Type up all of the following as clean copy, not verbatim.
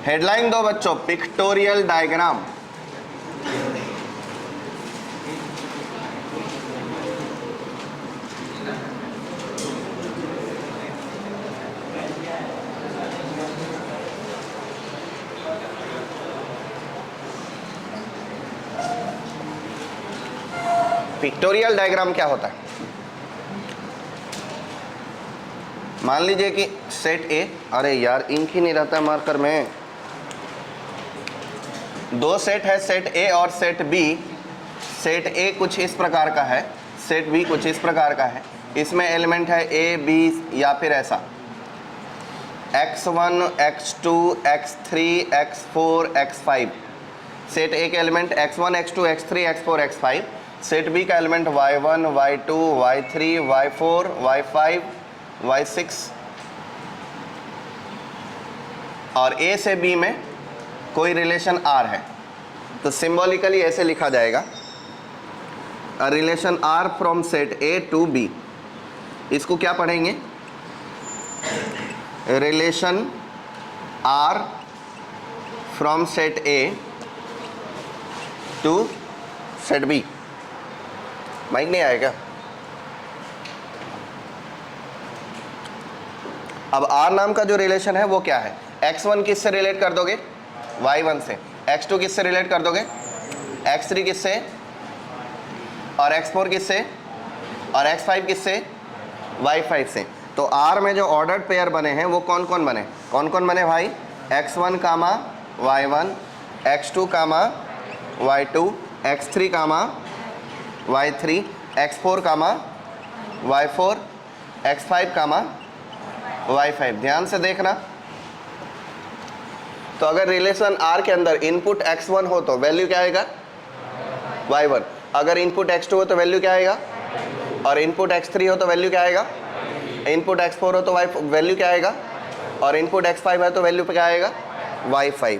Headline दो बच्चों, pictorial diagram. Pictorial diagram क्या होता है? मान लीजिए कि सेट ए, अरे यार इंक ही नहीं रहता मार्कर में। दो सेट है, सेट ए और सेट बी। सेट ए कुछ इस प्रकार का है, सेट बी कुछ इस प्रकार का है। इसमें एलिमेंट है ए बी या फिर ऐसा x1 x2 x3 x4 x5। Set A के element x1 x2 x3 x4 x5। Set B का element y1 y2 y3 y4 y5 y6। और ए से बी में कोई रिलेशन R है, तो सिंबॉलिकली ऐसे लिखा जाएगा, a relation R from set A to B। इसको क्या पढ़ेंगे? Relation R from set A to set B। Mike नहीं आएगा? अब R नाम का जो रिलेशन है वो क्या है? x1 किससे रिलेट कर दोगे? y1 से। x2 किससे रिलेट कर दोगे? x3 किससे? और x4 किससे? और x5 किससे? y5 से। तो R में जो ऑर्डर्ड पेयर बने हैं वो कौन कौन बने? कौन कौन बने भाई? x1 कामा y1, x2 कामा y2, x3 कामा y3, x4 कामा y4, x5 कामा y5। ध्यान से देखना। तो अगर रिलेशन R के अंदर इनपुट x1 हो तो वैल्यू क्या आएगा? y1। अगर इनपुट x2 हो तो वैल्यू क्या आएगा? और इनपुट x3 हो तो वैल्यू क्या आएगा? इनपुट x4 हो तो वैल्यू क्या आएगा? और इनपुट x5 है तो वैल्यू क्या आएगा? y5।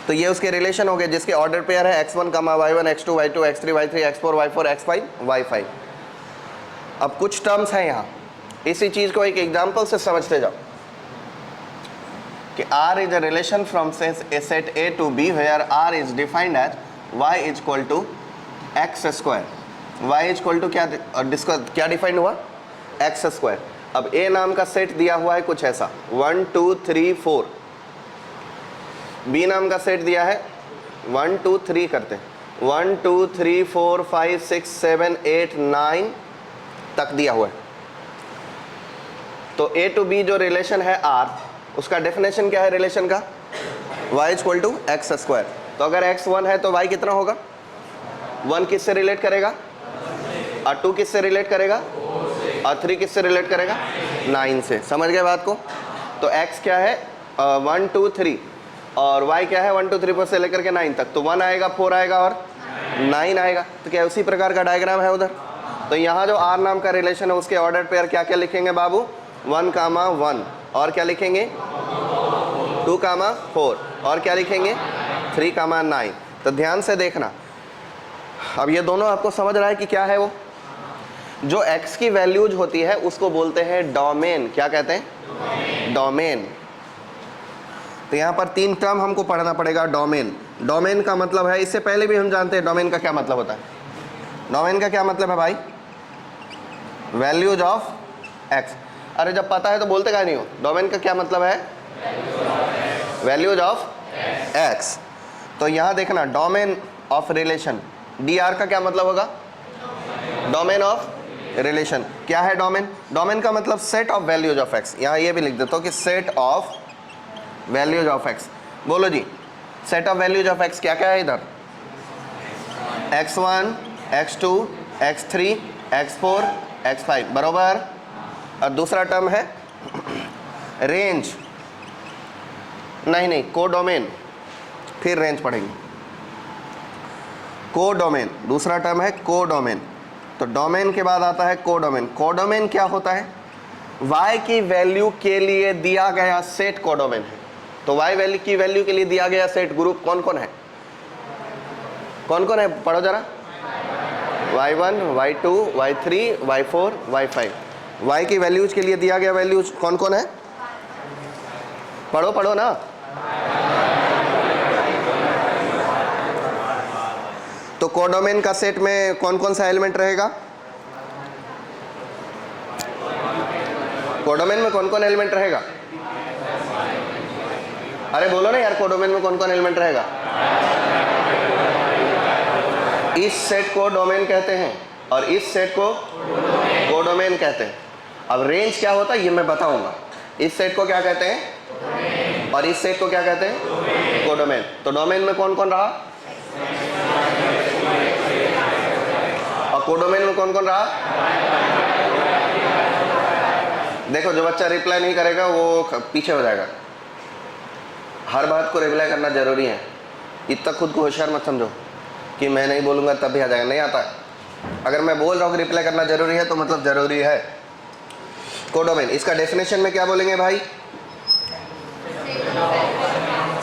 तो ये उसके रिलेशन हो गए जिसके ऑर्डर पेयर है x1 कामा y1, x2 y2, x3 y3, x4 y4, x5 y5। अब कुछ टर्म्स हैं यहाँ, इसी चीज़ को एक एग्जाम्पल से समझते जाओ कि R is a relation from set A to B where R is defined as y is equal to x square। y is equal to क्या डिफाइंड हुआ? x square। अब A नाम का सेट दिया हुआ है कुछ ऐसा 1 2 3 4। B नाम का सेट दिया है 1 2 3 करते हैं 1 2 3 4 5 6 7 8 9 तक दिया हुआ है। तो A to B जो रिलेशन है R, उसका डेफिनेशन क्या है रिलेशन का? y is equal to x square. तो अगर x 1 है तो y कितना होगा? 1 किससे रिलेट करेगा? और 2 किससे रिलेट करेगा? और 3 किससे रिलेट करेगा? 9 से। समझ गए बात को? तो x क्या है? 1 2 3 और y क्या है? 1 2 3 4 से लेकर के 9 तक। तो 1 आएगा, 4 आएगा और 9 आएगा। तो क्या उसी प्रकार का डायग्राम है उधर? तो यहाँ जो R नाम का रिलेशन है उसके ऑर्डर पेयर क्या क्या लिखेंगे बाबू? 1 कामा 1 और क्या लिखेंगे? 2 कामा 4 और क्या लिखेंगे? 3 कामा 9। तो ध्यान से देखना। अब ये दोनों आपको समझ रहा है कि क्या है वो? जो x की वैल्यूज होती है उसको बोलते हैं डोमेन। क्या कहते हैं? डोमेन। तो यहाँ पर 3 टर्म हमको पढ़ना पड़ेगा। डोमेन, डोमेन का मतलब है, इससे पहले भी हम जानते हैं डोमेन का क्या मतलब होता है। डोमेन का क्या मतलब है भाई? Values of x। अरे जब पता है तो बोलते क्या नहीं हो? डोमेन का क्या मतलब है? Values of x। तो यहाँ देखना, डोमेन ऑफ रिलेशन, dr का क्या मतलब होगा? Domain of relation. क्या है डोमेन? डोमेन का मतलब set of values of x। यहाँ ये भी लिख देता हूँ कि set of values of x। बोलो जी, set of values of x क्या क्या है इधर? x1 x2 x3 x4 x5 बरोबर। और दूसरा टर्म है रेंज, नहीं कोडोमेन, फिर रेंज पढ़ेंगे। कोडोमेन दूसरा टर्म है कोडोमेन। तो डोमेन के बाद आता है कोडोमेन। कोडोमेन क्या होता है? y की वैल्यू के लिए दिया गया सेट कोडोमेन है। तो y वैल्यू की वैल्यू के लिए दिया गया सेट ग्रुप कौन कौन है? कौन कौन है? पढ़ो जरा। y1 y2 y3 y4 y5। y की वैल्यूज के लिए दिया गया वैल्यूज कौन कौन है? पढ़ो ना। तो कोडोमेन का सेट में कौन कौन सा एलिमेंट रहेगा? कोडोमेन में कौन कौन एलिमेंट रहेगा? अरे बोलो ना यार, कोडोमेन में कौन कौन एलिमेंट रहेगा? इस सेट को डोमेन कहते हैं और इस सेट को कोडोमेन कहते हैं। अब रेंज क्या होता है ये मैं बताऊंगा। इस सेट को क्या कहते हैं और इस सेट को क्या कहते हैं? कोडोमेन। तो डोमेन में कौन कौन रहा और कोडोमेन में कौन कौन रहा? देखो, जो बच्चा रिप्लाई नहीं करेगा वो पीछे हो जाएगा। हर बात को रिप्लाई करना जरूरी है। इतना खुद को होशियार मत समझो कि मैं नहीं बोलूंगा तब भी आ जाएगा, नहीं आता है। अगर मैं बोल रहा हूँ कि रिप्लाई करना जरूरी है तो मतलब जरूरी है। कोडोमेन, इसका डेफिनेशन में क्या बोलेंगे भाई?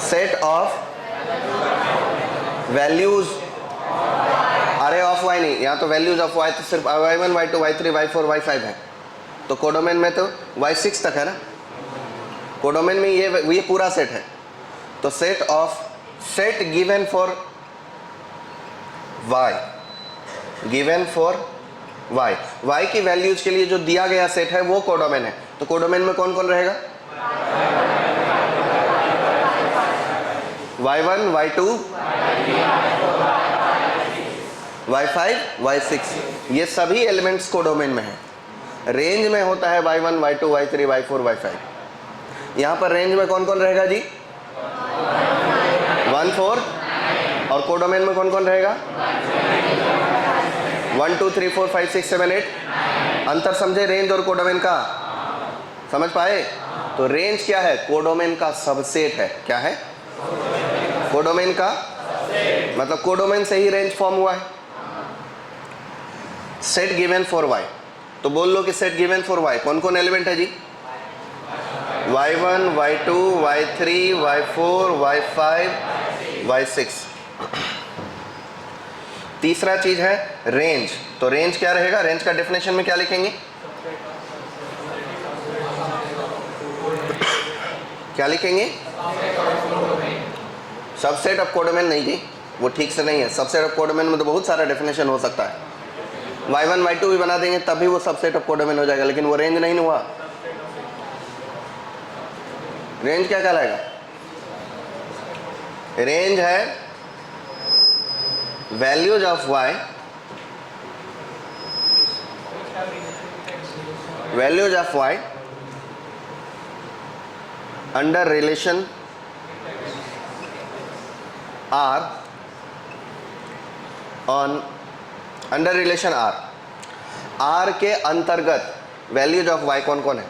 सेट ऑफ वैल्यूज, अरे ऑफ वाई नहीं, यहाँ तो वैल्यूज ऑफ वाई तो सिर्फ y1 y2 y3 y4 y5 है। तो कोडोमेन में तो y6 तक है ना। कोडोमेन में ये पूरा सेट है। तो set of set given for y, given for y की वैल्यूज के लिए जो दिया गया सेट है वो कोडोमेन है। तो कोडोमेन में कौन कौन रहेगा? y1 y2 y5 y6, ये सभी एलिमेंट्स कोडोमेन में है। रेंज में होता है y1 y2 y3 y4 y5। यहाँ पर रेंज में कौन कौन रहेगा जी? 1 4। और कोडोमेन में कौन कौन रहेगा? 1 2 3 4 5 6 7 8। अंतर समझे रेंज और कोडोमेन का? समझ पाए? तो रेंज क्या है? कोडोमेन का सबसेट है। क्या है? कोडोमेन का मतलब कोडोमेन से ही रेंज फॉर्म हुआ है। सेट गिवन फॉर y, तो बोल लो कि सेट गिवन फॉर y कौन कौन एलिमेंट है जी? y1 y2 y3 y4 y5 y6। तीसरा चीज है रेंज। तो रेंज क्या रहेगा? रेंज का डेफिनेशन में क्या लिखेंगे? क्या लिखेंगे? सबसेट ऑफ कोडोमेन नहीं जी, वो ठीक से नहीं है। सबसेट ऑफ कोडोमेन में तो बहुत सारा डेफिनेशन हो सकता है। y1 y2 भी बना देंगे तब भी वो सबसेट ऑफ कोडोमेन हो जाएगा, लेकिन वो रेंज नहीं हुआ। रेंज क्या कहलाएगा? रेंज है values of y, values of y under relation r on under relation r के अंतर्गत वैल्यूज ऑफ y कौन कौन है?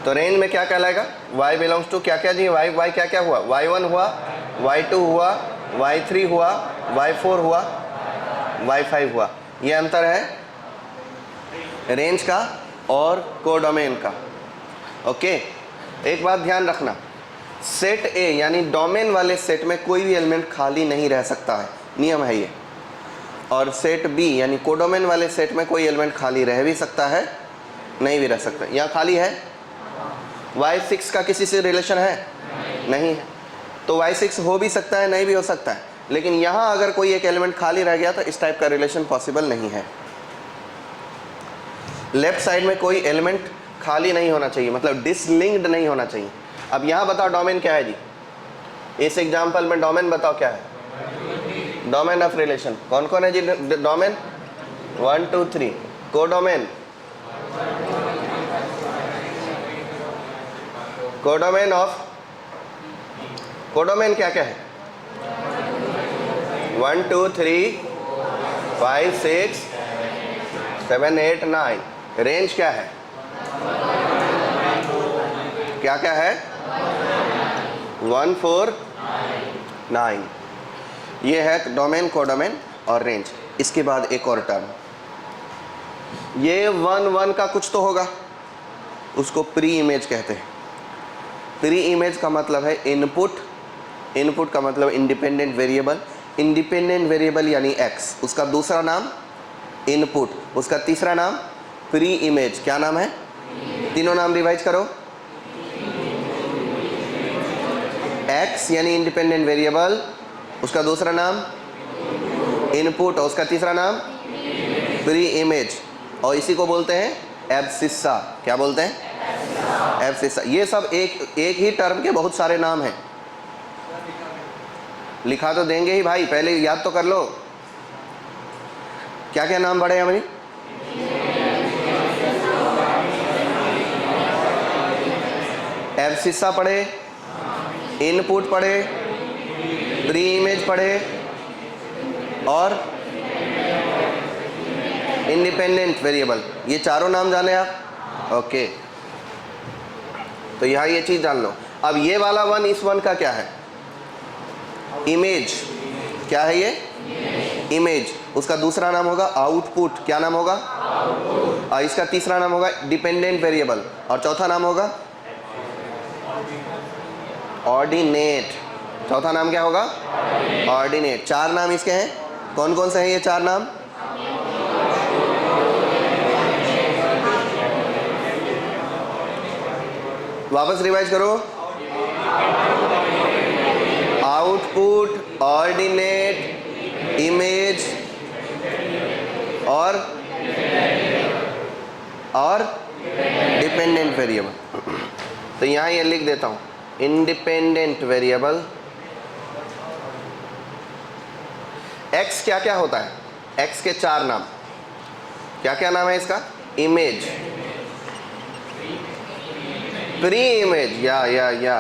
तो रेंज में क्या कहलाएगा? y बिलोंग्स टू क्या क्या जी? y क्या क्या हुआ? y1 हुआ, y2 हुआ, y3 हुआ, y4 हुआ, y5 हुआ। ये अंतर है रेंज का और कोडोमेन का। ओके, एक बात ध्यान रखना, सेट ए यानी डोमेन वाले सेट में कोई भी एलिमेंट खाली नहीं रह सकता है, नियम है ये। और सेट बी यानी कोडोमेन वाले सेट में कोई एलिमेंट खाली रह भी सकता है, नहीं भी रह सकता। यहाँ खाली है, y6 का किसी से रिलेशन है? नहीं है। तो y6 हो भी सकता है, नहीं भी हो सकता है, लेकिन यहाँ अगर कोई एक एलिमेंट खाली रह गया तो इस टाइप का रिलेशन पॉसिबल नहीं है। लेफ्ट साइड में कोई एलिमेंट खाली नहीं होना चाहिए, मतलब डिसलिंक्ड नहीं होना चाहिए। अब यहाँ बताओ डोमेन क्या है जी? इस एग्जाम्पल में डोमेन बताओ क्या है? डोमेन ऑफ रिलेशन कौन कौन है जी? Domain 1 2 3। Codomain, codomain of, codomain क्या क्या है? 1 2 3 5 6 7 8 9। रेंज क्या है? क्या क्या है? 1 4 9। ये है डोमेन, कोडोमेन और रेंज। इसके बाद एक और टर्म, ये 1 1 का कुछ तो होगा, उसको प्री इमेज कहते हैं। प्री इमेज का मतलब है इनपुट, इनपुट का मतलब इंडिपेंडेंट वेरिएबल, इंडिपेंडेंट वेरिएबल यानी x, उसका दूसरा नाम इनपुट, उसका तीसरा नाम प्री इमेज, क्या नाम है? तीनों नाम रिवाइज करो। एक्स यानी इंडिपेंडेंट वेरिएबल, उसका दूसरा नाम इनपुट और उसका तीसरा नाम प्री इमेज, और इसी को बोलते हैं एब्सिस्सा। क्या बोलते हैं? एब्सिस्सा। ये सब एक ही टर्म के बहुत सारे नाम हैं। लिखा तो देंगे ही भाई, पहले याद तो कर लो क्या क्या नाम पढ़े हमारी। एब्सिस्सा पढ़े, इनपुट पढ़े, प्री इमेज पढ़े और इंडिपेंडेंट वेरिएबल, ये चारों नाम जाने आप? ओके, तो यहाँ ये चीज जान लो। अब ये वाला वन, इस वन का क्या है? इमेज। क्या है ये? इमेज। उसका दूसरा नाम होगा आउटपुट। क्या नाम होगा? और इसका तीसरा नाम होगा डिपेंडेंट वेरिएबल और चौथा नाम होगा ऑर्डिनेट। चौथा नाम क्या होगा? ऑर्डिनेट। चार नाम इसके हैं, कौन कौन से हैं ये चार नाम? वापस रिवाइज करो। आउटपुट, ऑर्डिनेट, इमेज और डिपेंडेंट वेरिएबल। तो यहाँ ये लिख देता हूँ, इंडिपेंडेंट वेरिएबल। एक्स क्या क्या होता है? एक्स के चार नाम, क्या क्या नाम है इसका? इमेज, प्री इमेज, या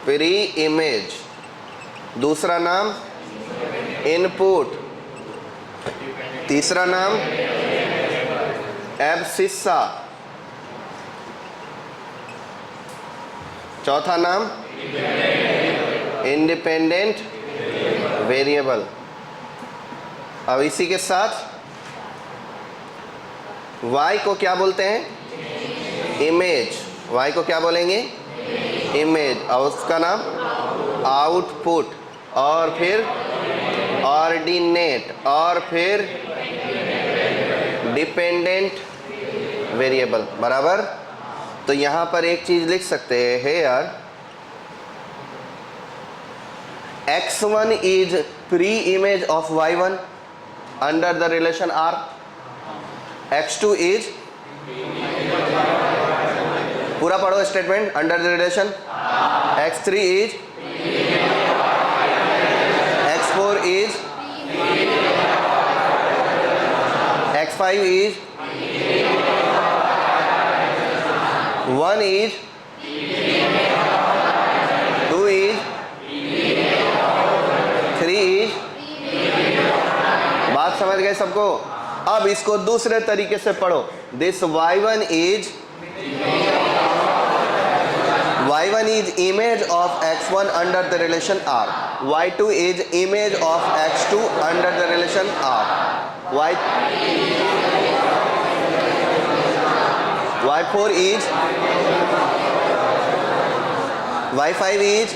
प्री इमेज, दूसरा नाम इनपुट, तीसरा नाम एब्सिस्सा, चौथा नाम इंडिपेंडेंट वेरिएबल। अब इसी के साथ y को क्या बोलते हैं? इमेज। y को क्या बोलेंगे? इमेज। और उसका नाम आउटपुट, और फिर ऑर्डिनेट, और फिर डिपेंडेंट वेरिएबल। बराबर। तो यहाँ पर एक चीज लिख सकते हैं, here x1 is pre image of y1 under the relation R, x2 is, पूरा पढ़ो statement, under the relation, x3 is, x4 is, x5 is, 1 is, 2 is, 3 is. बात समझ गए सबको? अब इसको दूसरे तरीके से पढ़ो। This y1 is image of x1 under the relation R, y2 is image of x2 under the relation R, y4 is, y5 is।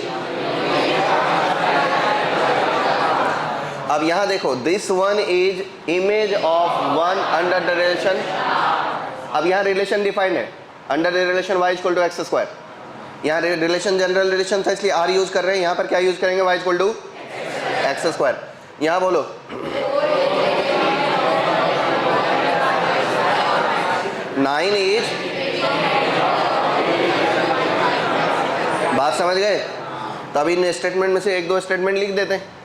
अब यहाँ देखो, this one is image of one under the relation. अब यहाँ relation defined है, under the relation y equal to x square. यहाँ relation general relation था इसलिए r use कर रहे हैं, यहाँ पर क्या यूज करेंगे? y equal to x square. यहाँ बोलो 9 इज, बात समझ गए? तो अभी इन स्टेटमेंट में से एक दो स्टेटमेंट लिख देते हैं।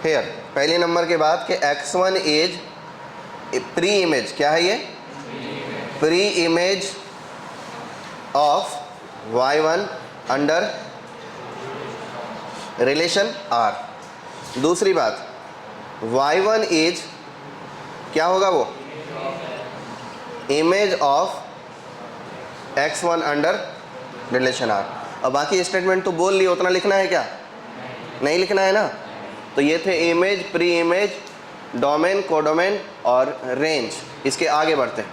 हेयर पहले नंबर के बाद कि x1 इज प्री इमेज। क्या है ये? Pre image of y1 under relation R। दूसरी बात, y1 इज क्या होगा? वो image of x1 under relation R। अब बाकी स्टेटमेंट तो बोल लिए, उतना लिखना है क्या? नहीं लिखना है ना। तो ये थे image, pre image, domain, codomain और रेंज। इसके आगे बढ़ते हैं।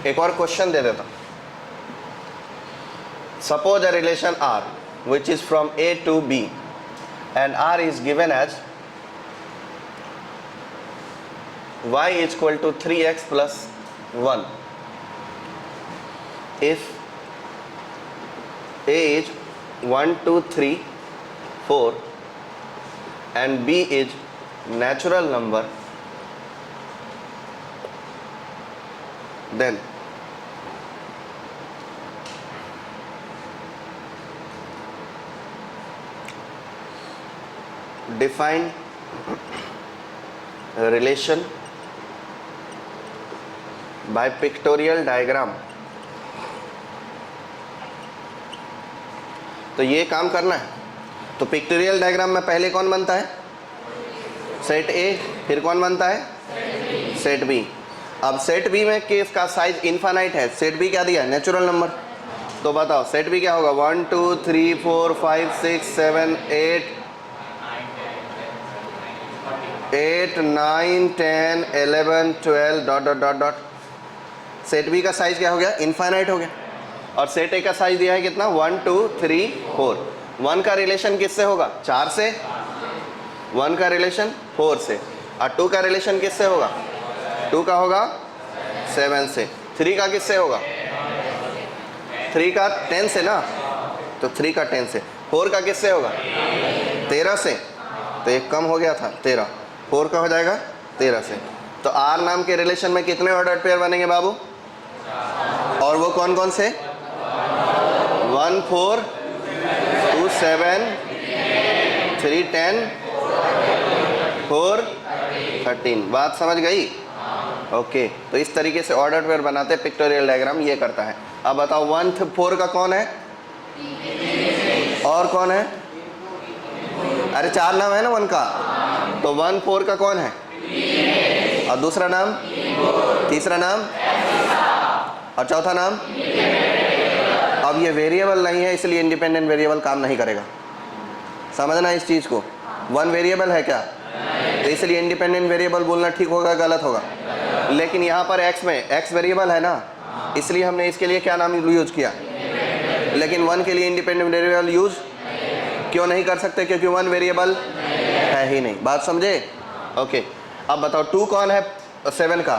एक और क्वेश्चन दे देता हूं। Suppose a relation R which is from A to B and R is given as y is equal to 3x plus 1 if A is 1 2 3 4 and B is natural number, then define relation by pictorial diagram। तो ये काम करना है। तो pictorial diagram में पहले कौन बनता है? सेट ए, फिर कौन बनता है? Set B. अब सेट बी में केस का साइज इनफाइनाइट है, सेट बी क्या दिया है? Natural number. तो बताओ सेट बी क्या होगा? 1 2 3 4 5 6 7 8 9 10 11 12 dot dot dot dot. Set B का साइज क्या हो गया? इनफाइनाइट हो गया। और सेट ए का साइज दिया है कितना? 1 2 3 4। 1 का रिलेशन किससे होगा? 4 से। 1 का रिलेशन 4 से। और 2 का रिलेशन किससे होगा? 2 का होगा 7 से। 3 का किससे होगा? 3 का 10 से ना, तो 3 का 10 से। 4 का किससे होगा? 13 से। तो एक कम हो गया था 13, 4 का हो जाएगा 13 से। तो आर नाम के रिलेशन में कितने ऑर्डर्ड पेयर बनेंगे बाबू? और वो कौन कौन से? 1 4 2 7 3 10 4 13। बात समझ गई? ओके। तो इस तरीके से ऑर्डर पेयर बनाते हैं, पिक्टोरियल डायग्राम ये करता है। अब बताओ 1 4 का कौन है और कौन है? अरे 4 नाम है ना 1 का, तो 1 4 का कौन है? और दूसरा नाम, तीसरा नाम और चौथा नाम। अब ये वेरिएबल नहीं है, इसलिए इंडिपेंडेंट वेरिएबल काम नहीं करेगा। समझना इस चीज़ को। 1 वेरिएबल है क्या, तो इसलिए इंडिपेंडेंट वेरिएबल बोलना ठीक होगा गलत होगा? लेकिन यहाँ पर x में x वेरिएबल है ना, इसलिए हमने इसके लिए क्या नाम यूज किया। लेकिन 1 के लिए इंडिपेंडेंट वेरिएबल यूज क्यों नहीं कर सकते? क्योंकि 1 वेरिएबल है ही नहीं। बात समझे? ओके। अब बताओ 2 कौन है 7 का?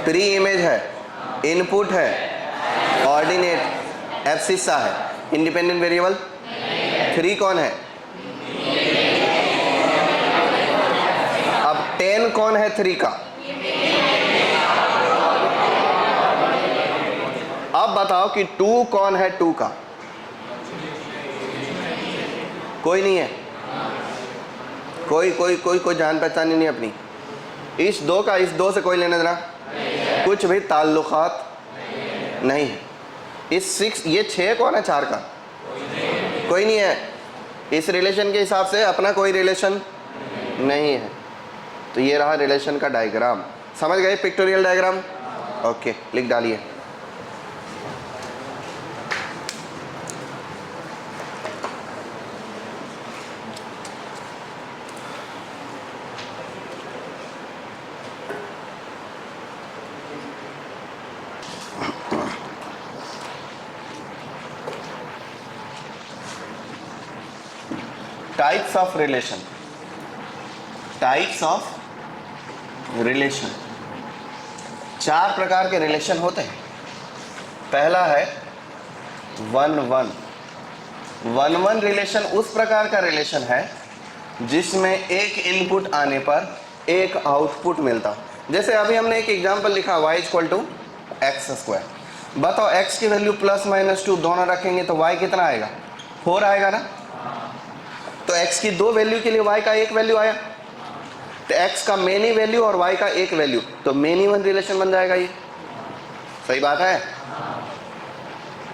प्री इमेज है, इनपुट है, ऑर्डिनेट एब्सिसा है, इंडिपेंडेंट वेरिएबल। 3 कौन है? अब 10 कौन है 3 का? अब बताओ कि 2 कौन है 2 का? कोई नहीं है, कोई जान पहचान ही नहीं अपनी। इस 2 का इस 2 से कोई लेना देना कुछ भी ताल्लुकात नहीं है। इस 6 ये 6 कौन है 4 का? कोई नहीं है। इस रिलेशन के हिसाब से अपना कोई रिलेशन नहीं है। तो ये रहा रिलेशन का डायग्राम। समझ गए पिक्टोरियल डायग्राम? ओके, लिख डालिए। Types of relation. Types of relation, 4 प्रकार के रिलेशन होते हैं। पहला है 1-1। 1-1 रिलेशन उस प्रकार का रिलेशन है जिसमें एक इनपुट आने पर एक आउटपुट मिलता। जैसे अभी हमने एक एग्जांपल लिखा y = x²। बताओ x की वैल्यू +-2 दोनों रखेंगे तो y कितना आएगा? 4 आएगा ना। तो x की 2 वैल्यू के लिए y का 1 वैल्यू आया। तो x का मेनी वैल्यू और y का 1 वैल्यू, तो मेनी 1 रिलेशन बन जाएगा। ये सही बात है?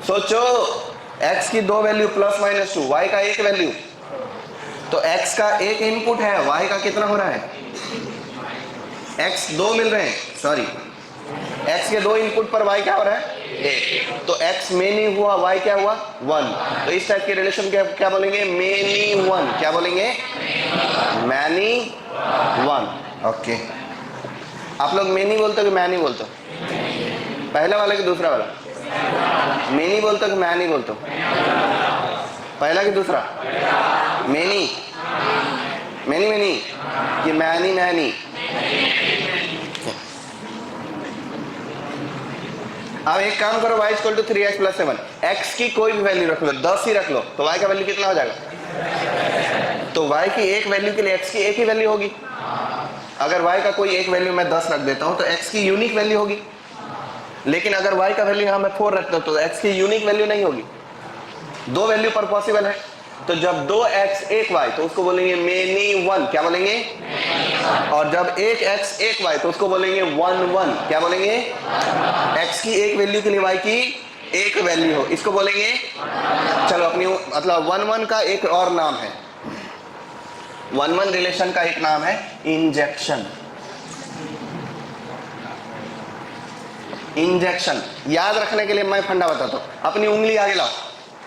सोचो x की 2 वैल्यू +-2, y का 1 वैल्यू, तो x का 1 इनपुट है, y का कितना हो रहा है? x 2 मिल रहे हैं, सॉरी x के 2 इनपुट पर y क्या हो रहा है? 1। तो x मेनी हुआ, y क्या हुआ? 1। तो इस टाइप के रिलेशन क्या बोलेंगे? मेनी 1। क्या बोलेंगे? मैनी 1। ओके। आप लोग मेनी बोलते हो कि मैनी बोलते हो? पहले वाला कि दूसरा वाला? मेनी बोलते हो कि मैनी बोलते हो? पहला कि दूसरा? मेनी मेनी मेनी कि मैनी मैनी? अब एक काम करो, y equal to 3x plus 7, x की कोई भी वैल्यू रख लो, 10 ही रख लो, तो y का वैल्यू कितना हो जाएगा? तो y की एक वैल्यू के लिए x की एक ही वैल्यू होगी। अगर y का कोई एक वैल्यू मैं 10 रख देता हूं तो x की यूनिक वैल्यू होगी, लेकिन अगर y का वैल्यू यहां मैं 4 रखता हूं तो x की यूनिक वैल्यू नहीं होगी। दो वैल्यू पर पॉसिबल है, तो जब 2x 1y तो उसको बोलेंगे मेनी वन, क्या बोलेंगे? और जब 1x 1y तो उसको बोलेंगे 1 1, क्या बोलेंगे? x की एक वैल्यू के लिए y की एक वैल्यू हो, इसको बोलेंगे। चलो अपनी मतलब 1 1 का एक और नाम है, 1 1 रिलेशन का एक नाम है इंजेक्शन। इंजेक्शन याद रखने के लिए मैं फंडा बताता हूं, अपनी उंगली आगे लाओ,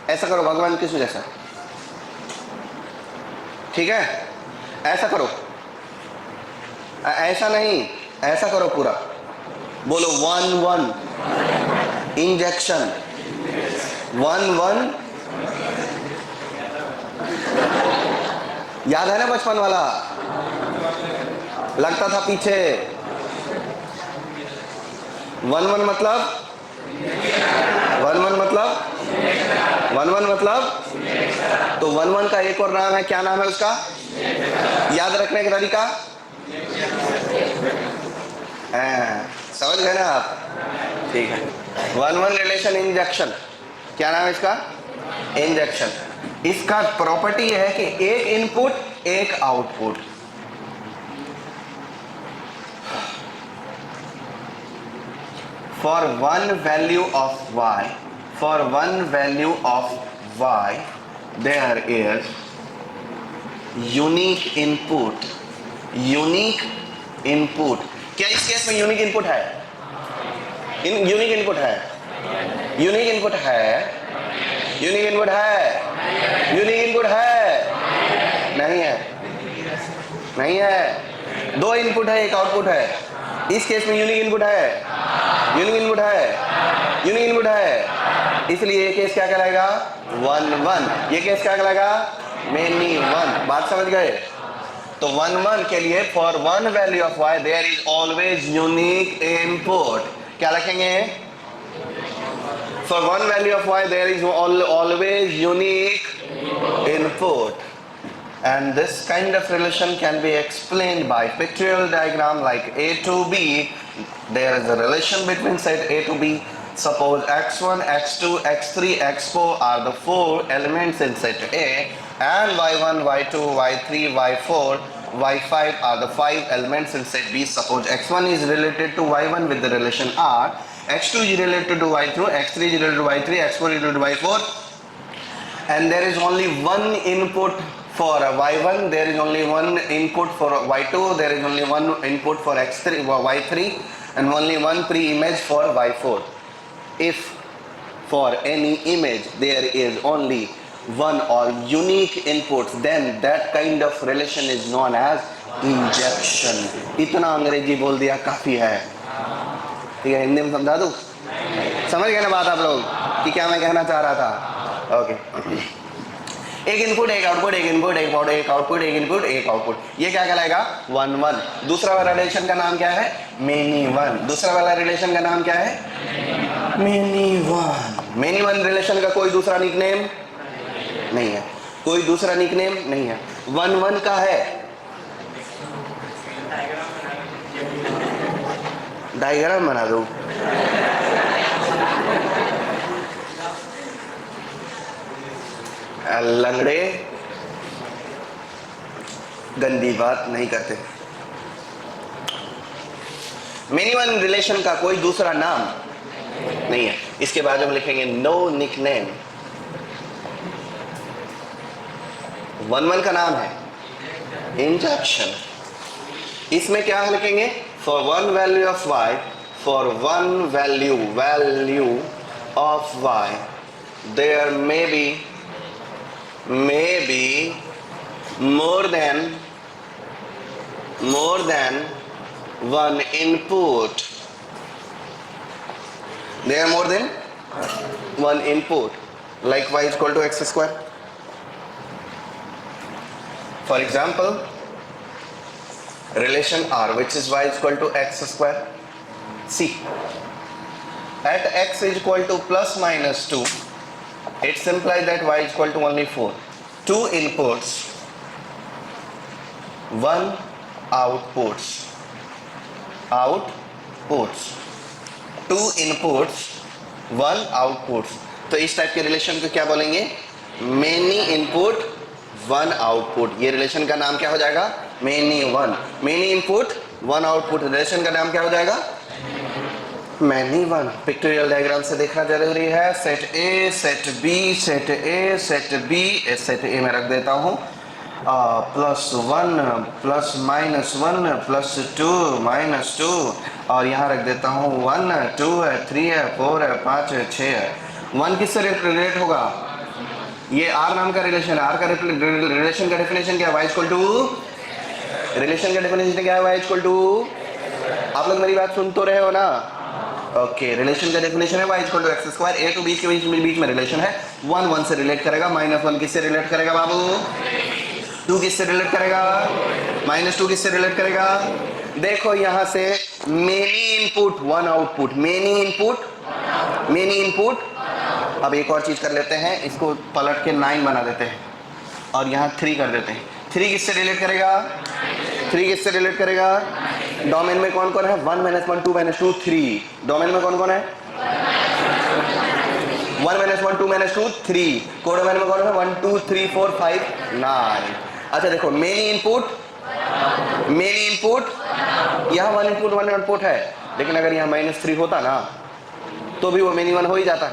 ऐसा करो भगवान कृष्ण जैसा, ठीक है? ऐसा करो, ऐसा नहीं, ऐसा करो पूरा, बोलो 1 1 इंजेक्शन, 1 1। याद है ना बचपन वाला, लगता था पीछे। 1 1 मतलब 1 1 मतलब 1 1 मतलब, तो 1 1 का एक और नाम है, क्या नाम है उसका? याद रखने का तरीका समझ गए ना आप? ठीक है, 1 1 रिलेशन इंजेक्शन, क्या नाम है इसका? इंजेक्शन। इसका प्रॉपर्टी है कि एक इनपुट एक output. For one value of y, for one value of y there is unique input, unique input. क्या इस केस में यूनिक इनपुट है? यूनिक इनपुट है, यूनिक इनपुट है, यूनिक इनपुट है, यूनिक इनपुट है, नहीं है, नहीं है। दो इनपुट है एक आउटपुट है, इस केस में यूनिक इनपुट है, यूनिक इनपुट है, यूनिक इनपुट है, इसलिए ये केस क्या कहलाएगा? 1 1। ये केस क्या कहलाएगा? Many one. बात समझ गए? तो 1 1 के लिए for one value of y there is always unique input. क्या लिखेंगे? For one value of y there is always unique input, and this kind of relation can be explained by pictorial diagram like A to B. There is a relation between set A to B. Suppose x1, x2, x3, x4 are the 4 elements in set A, and y1, y2, y3, y4, y5 are the 5 elements in set B. Suppose x1 is related to y1 with the relation R, x2 is related to y2, x3 is related to y3, x4 is related to y4, and there is only one input for y1, there is only one input for y2, there is only one input for x3, y3, and only one pre-image for y4. If for any image there is only one or unique inputs, then that kind of relation is known as injection. इतना अंग्रेजी बोल दिया काफी है, ठीक है? हिंदी में समझा दूं? समझ गए ना बात आप लोग कि क्या मैं कहना चाह रहा था? ओके एक इनपुट एक आउटपुट, एक इनपुट एक आउटपुट, एक आउटपुट एक इनपुट एक आउटपुट, ये क्या कहलाएगा? 1 1। दूसरा वाला रिलेशन का नाम क्या है? Many one. दूसरा वाला रिलेशन का नाम क्या है? Many one. Many one relation का कोई दूसरा निकनेम नहीं है, कोई दूसरा निकनेम नहीं है, 1 1 का है। डायग्राम बना दो। लंगड़े गंदी बात नहीं करते। मेनी वन रिलेशन का कोई दूसरा नाम नहीं है। इसके बाद हम लिखेंगे नो निकनेम। 1 1 का नाम है इंजेक्शन। इसमें क्या लिखेंगे? For one value of y, for one value of y there may be more than one input. There are more than one input like y is equal to x square. For example, relation R which is y is equal to x square. See, at x is equal to plus minus 2, it implies that y is equal to only 4. Two inputs, one outputs. Two inputs, one outputs. तो इस type के relation को क्या बोलेंगे? Many input one output. ये relation का नाम क्या हो जाएगा? Many one. Many input one output relation का नाम क्या हो जाएगा? Many one. पिक्टोरियल डायग्राम से देखना जरूरी है. Set A, set B, set A, set B. Set A में रख देता हूँ plus one, plus minus one, plus two, minus two, और यहाँ रख देता हूँ 1 है, 2 है, 3 है, 4 है, 5 है, 6 है. 1 किससे रिलेट होगा? ये आर नाम का रिलेशन है. आर का रिलेशन का डेफिनेशन क्या है? Y equal to. रिलेशन का डेफिनेशन क्या है? Y equal to. आप लोग मेरी बात सुन तो रहे हो ना? ओके. रिलेशन का डेफिनेशन है y equal to x square. A to B के बीच में रिलेशन है. 1 1 से रिलेट करेगा. माइनस 1 किससे रिलेट करेगा बाबू? 2 किससे रिलेट करेगा? माइनस 2 किससे रिलेट करेगा? देखो यहां से many input one output. Many input. अब एक और चीज कर लेते हैं, इसको पलट के 9 बना देते हैं और यहाँ 3 कर देते हैं. 3 किससे रिलेट करेगा? डोमेन में कौन कौन है? 1 - 1 2 - 2 3. डोमेन में कौन कौन है? 1 - 1 2 - 2 3. कोडोमेन में कौन है? 1 2 3 4 5 9. अच्छा देखो, मेनी इनपुट यहाँ 1 इनपुट है, लेकिन अगर यहाँ -3 होता ना तो भी वो मेनी 1 हो ही जाता.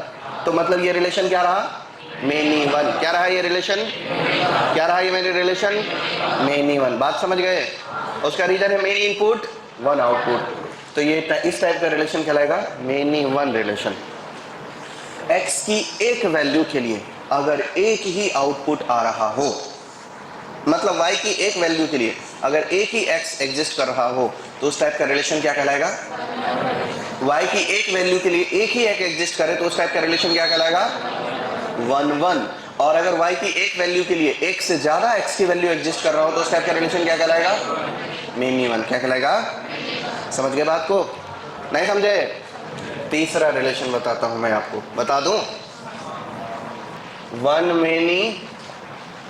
तो मतलब ये रिलेशन क्या रहा? मेनी 1. क्या रहा ये रिलेशन? मेनी 1. बात समझ गए? उसका रीजन है मेनी इनपुट वन आउटपुट. तो ये इस टाइप का रिलेशन कहलाएगा मेनी 1 रिलेशन. x की एक वैल्यू के लिए अगर एक ही आउटपुट आ रहा हो, मतलब y की एक वैल्यू के लिए अगर एक ही x एग्जिस्ट कर रहा हो, तो उस टाइप का रिलेशन क्या कहलाएगा? y की एक वैल्यू के लिए एक ही x एग्जिस्ट करे तो उस टाइप का रिलेशन क्या कहलाएगा? 1 1. और अगर y की एक वैल्यू के लिए एक से ज्यादा x की वैल्यू एग्जिस्ट कर रहा हो तो उस टाइप का रिलेशन क्या कहलाएगा? मेनी 1. क्या कहलाएगा? समझ गए बात को? नहीं समझे? तीसरा रिलेशन बताता हूं मैं आपको. बता दूं? One many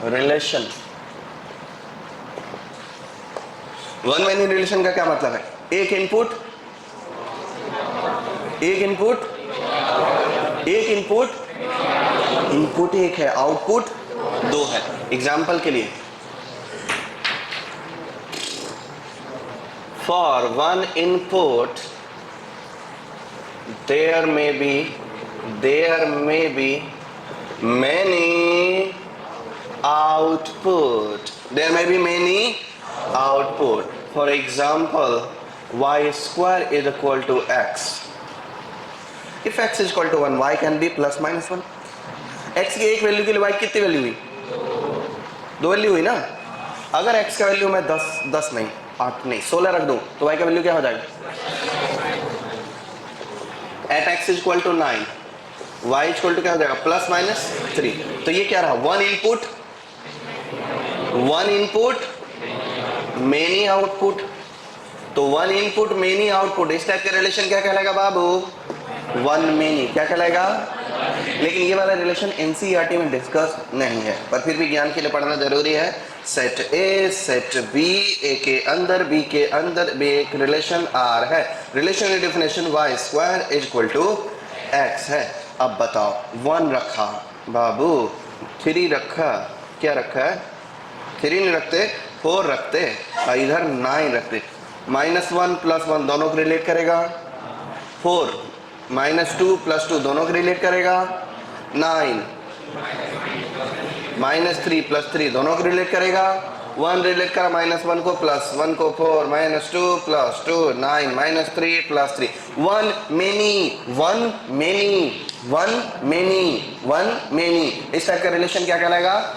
relation. One many relation का क्या मतलब है? एक इनपुट इनपुट एक है, आउटपुट 2 है. एग्जाम्पल के लिए, for one input there may be many output. For example, y square is equal to x. If x is equal to 1, y can be plus minus 1. x की एक value के लिए y कितनी value हुई? 2 value हुई ना. अगर x का वैल्यू मैं 10 नहीं 8 नहीं 16 रख दूं तो y का वैल्यू क्या हो जाएगा? At x is equal to 9, y is equal to क्या हो जाएगा? Plus minus 3. तो ये क्या रहा? One input many output. तो वन इनपुट मेनी आउटपुट, इस टाइप के रिलेशन क्या कहलाएगा बाबू? 1 मेनी. क्या कहलाएगा? लेकिन ये वाला रिलेशन एनसीईआरटी में डिस्कस नहीं है, पर फिर भी ज्ञान के लिए पढ़ना जरूरी है. Set A, set B, A के अंदर बी के अंदर भी एक रिलेशन आर है. रिलेशन की definition y square is equal to x है. अब बताओ, 1 रखा बाबू, 3 रखा, क्या रखा है? 3 नहीं रखते, 4 रखते, और इधर 9 रखते. -1 + 1 दोनों को रिलेट करेगा. 4 -2 + 2 दोनों को रिलेट करेगा. 9 -3 + 3 दोनों को रिलेट करेगा. 1 रिलेट करा -1 को, +1 को 4 -2 + 2 9 -3 + 3. 1 मेनी. इस टाइप का रिलेशन क्या कहलाएगा?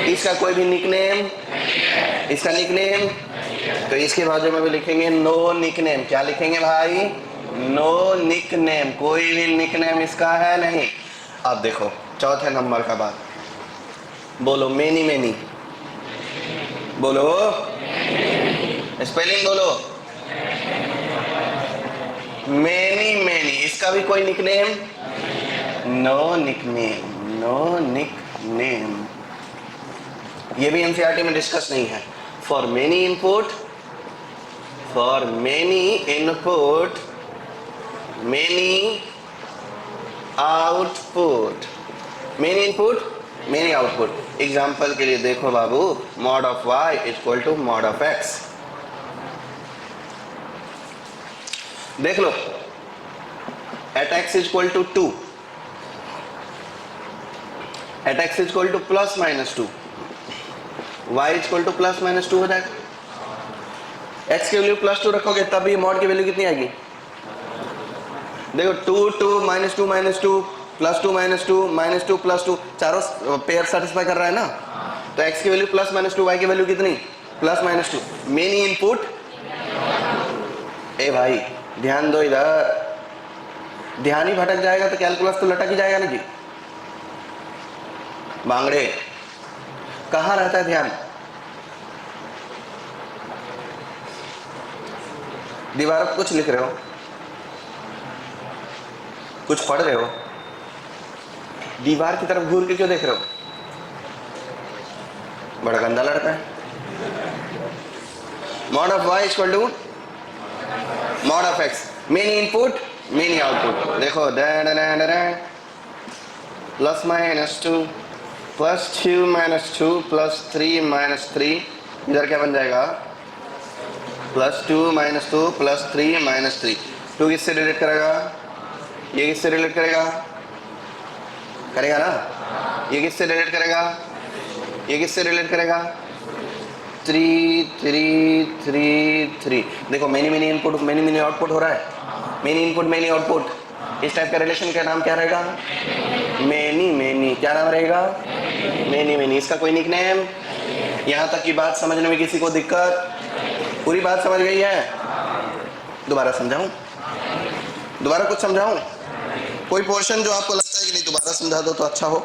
इसका कोई भी निकनेम, तो इसके बाजू में भी लिखेंगे नो निकनेम. क्या लिखेंगे भाई? नो निक नेम, कोई भी निक नेम इसका है नहीं। अब देखो चौथे नंबर का बात, बोलो मेनी मेनी, बोलो स्पेलिंग बोलो, मेनी मेनी, इसका भी कोई nick name, no nick name, no nick name. ये भी एनसीईआरटी में डिस्कस नहीं है। For many input, for many input, many output, many input many output. Example के लिए देखो बाबू, mod of y equal to mod of x। देख लो, at x equal to 2, at x equal to plus minus 2, y equal to plus minus 2 हो जाएगा। x की value plus 2 रखोगे तब ये मॉड की वैल्यू कितनी आएगी? देखो 2 2 minus 2 minus 2 plus 2 minus 2 minus 2 plus 2, चारों पेयर सेटिस्फाई कर रहा है ना। तो x की वैल्यू प्लस माइनस 2, y की वैल्यू कितनी? Plus minus 2। मेनी इनपुट, ए भाई ध्यान दो इधर, ध्यान ही भटक जाएगा तो कैलकुलस तो लटक ही जाएगा ना जी। बांगड़े कहाँ रहता है ध्यान? दीवार पर कुछ लिख रहे हो, कुछ पढ़ रहे हो, दीवार की तरफ घूर के क्यों देख रहे हो? बड़ा गंदा लड़का है। Mod of y equal to mod of x, many input many output. देखो plus minus 2 plus 2 minus 2 plus 3 minus 3, इधर क्या बन जाएगा? Plus 2 minus 2 plus 3 minus 3। 2 किससे रिलेट करेगा? ये किससे रिलेट करेगा? करेगा ना। ये किससे रिलेट करेगा? ये किससे रिलेट करेगा? 3 3 3 3। देखो many many input many many output हो रहा है। मेनी इनपुट मेनी आउटपुट, इस टाइप का रिलेशन का नाम क्या रहेगा? Many many. क्या नाम रहेगा? Many many. इसका कोई निक नेम? यहाँ तक की बात समझने में किसी को दिक्कत? पूरी बात समझ गई है? दोबारा समझाऊं? दोबारा कुछ समझाऊं? कोई पोर्शन जो आपको लगता है कि नहीं दोबारा समझा दो तो अच्छा हो।